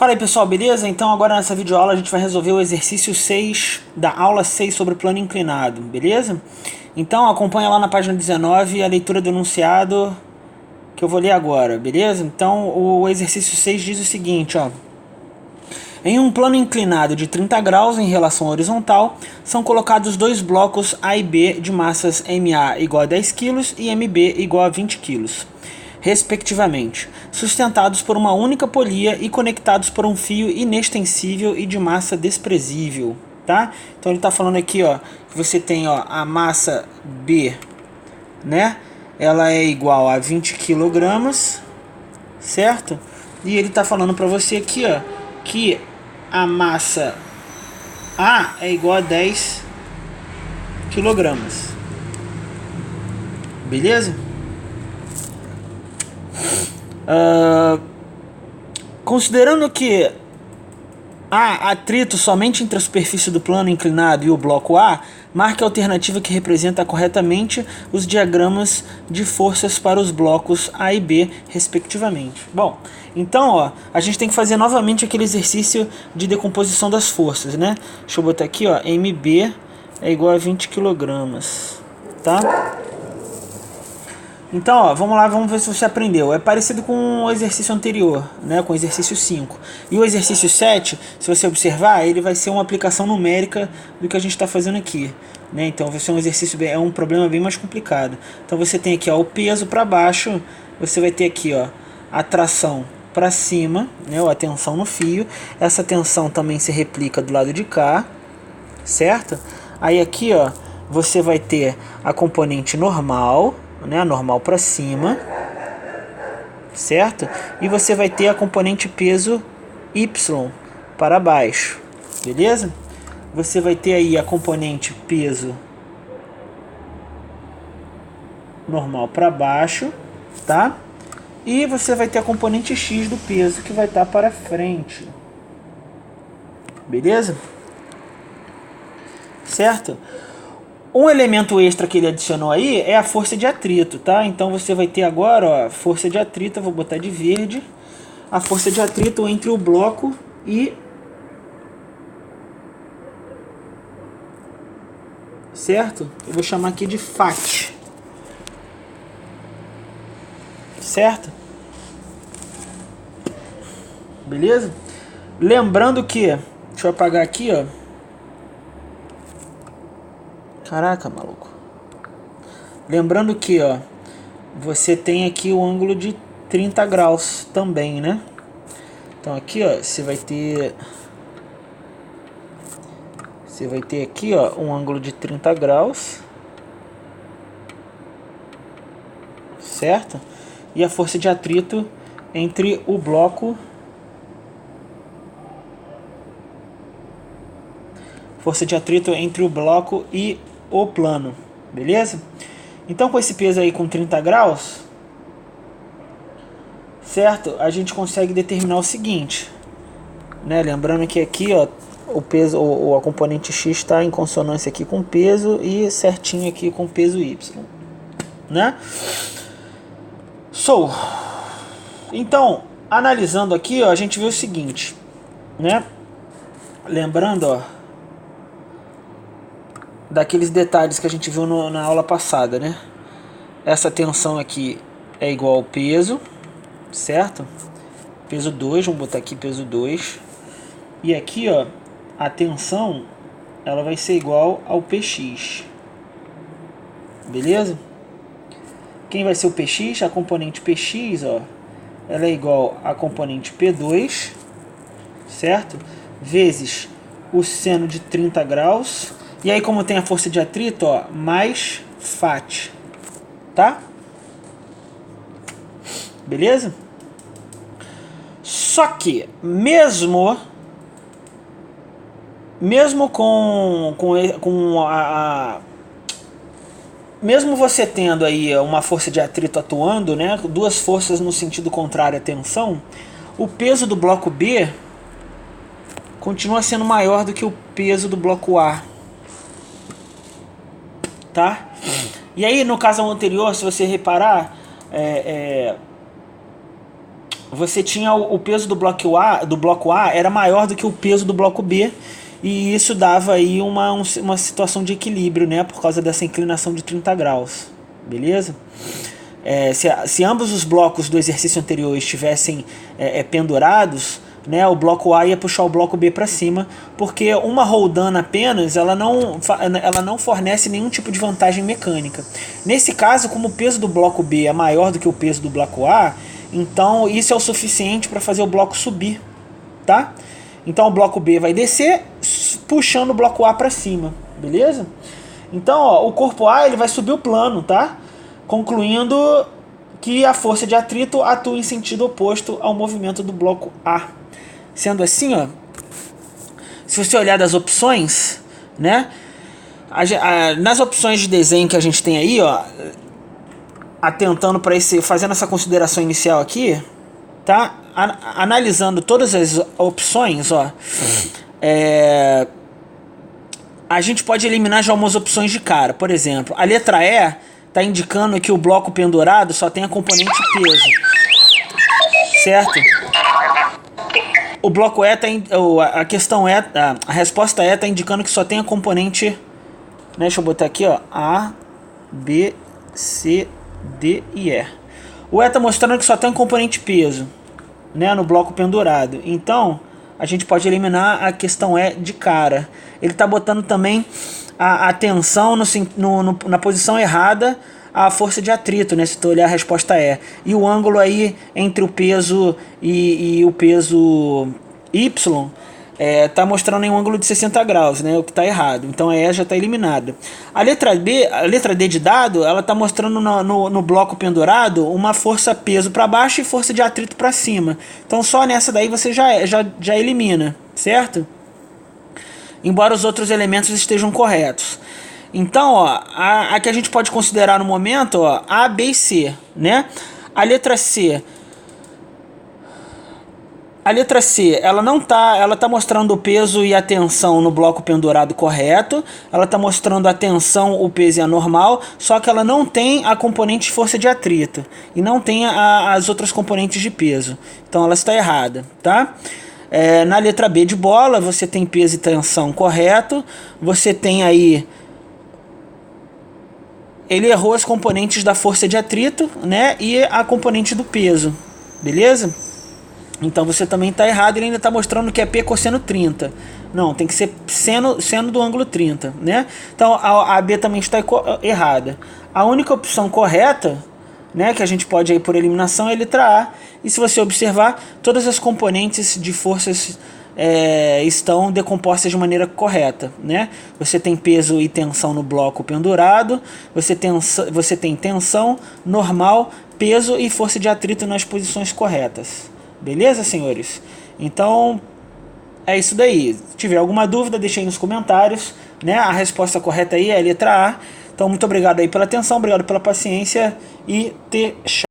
Fala aí pessoal, beleza? Então agora nessa videoaula a gente vai resolver o exercício 6 da aula 6 sobre plano inclinado, beleza? Então acompanha lá na página 19 a leitura do enunciado que eu vou ler agora, beleza? Então o exercício 6 diz o seguinte, ó. Em um plano inclinado de 30 graus em relação à horizontal, são colocados dois blocos A e B de massas MA igual a 10 kg e MB igual a 20 kg, respectivamente, sustentados por uma única polia e conectados por um fio inextensível e de massa desprezível, tá? Então ele está falando aqui, ó, que você tem, ó, a massa B, né? Ela é igual a 20 kg, certo? E ele está falando para você aqui, ó, que a massa A é igual a 10 kg. Beleza? Considerando que há atrito somente entre a superfície do plano inclinado e o bloco A, marque a alternativa que representa corretamente os diagramas de forças para os blocos A e B, respectivamente. Bom, então ó, a gente tem que fazer novamente aquele exercício de decomposição das forças, né? Deixa eu botar aqui, ó, MB é igual a 20 kg, tá? Então, ó, vamos lá, vamos ver se você aprendeu. É parecido com o exercício anterior, né, com o exercício 5. E o exercício 7, se você observar, ele vai ser uma aplicação numérica do que a gente está fazendo aqui, né? Então, vai ser um exercício, é um problema bem mais complicado. Então, você tem aqui, ó, o peso para baixo, você vai ter aqui, ó, a tração para cima, né, ou a tensão no fio. Essa tensão também se replica do lado de cá, certo? Aí aqui, ó, você vai ter a componente normal, né, normal para cima, certo? E você vai ter a componente peso Y para baixo, beleza? Você vai ter aí a componente peso normal para baixo, tá? E você vai ter a componente X do peso que vai estar para frente, beleza? Certo? Um elemento extra que ele adicionou aí é a força de atrito, tá? Então você vai ter agora, ó, força de atrito, eu vou botar de verde, a força de atrito entre o bloco e... certo? Eu vou chamar aqui de FAT. Certo? Beleza? Lembrando que... deixa eu apagar aqui, ó. Caraca, maluco. Lembrando que, ó, você tem aqui o ângulo de 30 graus também, né? Então aqui, ó, você vai ter aqui, ó, um ângulo de 30 graus, certo? E a força de atrito entre o bloco, e o plano, beleza? Então com esse peso aí com 30 graus, certo? A gente consegue determinar o seguinte, né? Lembrando que aqui, ó, o peso, ou a componente X está em consonância aqui com o peso e certinho aqui com o peso Y, né? Então, analisando aqui, ó, a gente vê o seguinte, né? Lembrando, ó, daqueles detalhes que a gente viu na aula passada, né? Essa tensão aqui é igual ao peso, certo? Peso 2, vamos botar aqui peso 2. E aqui, ó, a tensão, ela vai ser igual ao Px. Beleza? Quem vai ser o Px? A componente Px, ó, ela é igual à componente P2, certo? Vezes o seno de 30 graus. E aí, como tem a força de atrito, ó, mais FAT, tá? Beleza? Só que, mesmo mesmo você tendo aí uma força de atrito atuando, né, duas forças no sentido contrário à tensão, o peso do bloco B continua sendo maior do que o peso do bloco A, tá? E aí no caso anterior, se você reparar, você tinha o peso do bloco A era maior do que o peso do bloco B, e isso dava aí uma situação de equilíbrio, né, por causa dessa inclinação de 30 graus, beleza? Se ambos os blocos do exercício anterior estivessem pendurados, né, o bloco A ia puxar o bloco B para cima, porque uma roldana apenas ela não fornece nenhum tipo de vantagem mecânica. Nesse caso, como o peso do bloco B é maior do que o peso do bloco A, então isso é o suficiente para fazer o bloco subir, tá? Então o bloco B vai descer puxando o bloco A para cima, beleza? Então, ó, o corpo A ele vai subir o plano, tá? Concluindo que a força de atrito atua em sentido oposto ao movimento do bloco A. Sendo assim, ó, se você olhar das opções, né, nas opções de desenho que a gente tem aí, ó, atentando para fazendo essa consideração inicial aqui, tá? Analisando todas as opções, ó, a gente pode eliminar já umas opções de cara. Por exemplo, a letra E está indicando que o bloco pendurado só tem a componente peso, certo? O bloco E a questão E, a resposta E está indicando que só tem a componente, né, deixa eu botar aqui, ó, A, B, C, D e E. O E está mostrando que só tem a componente peso, né, no bloco pendurado. Então, a gente pode eliminar a questão E de cara. Ele está botando também a tensão na posição errada, a força de atrito, né, se tu olhar a resposta E. E o ângulo aí entre o peso e o peso Y tá mostrando em um ângulo de 60 graus, né, o que está errado. Então a E já está eliminada. A letra D de dado, ela está mostrando no bloco pendurado uma força peso para baixo e força de atrito para cima. Então só nessa daí você já elimina, certo? Embora os outros elementos estejam corretos. Então, ó, a que a gente pode considerar no momento, ó, A, B e C, né? A letra C, ela tá mostrando o peso e a tensão no bloco pendurado correto. Ela tá mostrando a tensão, o peso e a normal, só que ela não tem a componente força de atrito e não tem as outras componentes de peso. Então ela está errada, tá? Na letra B de bola, você tem peso e tensão correto. Você tem aí... Ele errou as componentes da força de atrito, né, e a componente do peso, beleza? Então você também está errado, ele ainda está mostrando que é P cosseno 30. Não, tem que ser seno do ângulo 30, né? Então a B também está errada. A única opção correta, né, que a gente pode ir por eliminação é a letra A. E se você observar, todas as componentes de forças estão decompostas de maneira correta, né? Você tem peso e tensão no bloco pendurado, você tem tensão, normal, peso e força de atrito nas posições corretas. Beleza, senhores? Então, é isso daí. Se tiver alguma dúvida, deixe aí nos comentários, né? A resposta correta aí é a letra A. Então, muito obrigado aí pela atenção, obrigado pela paciência e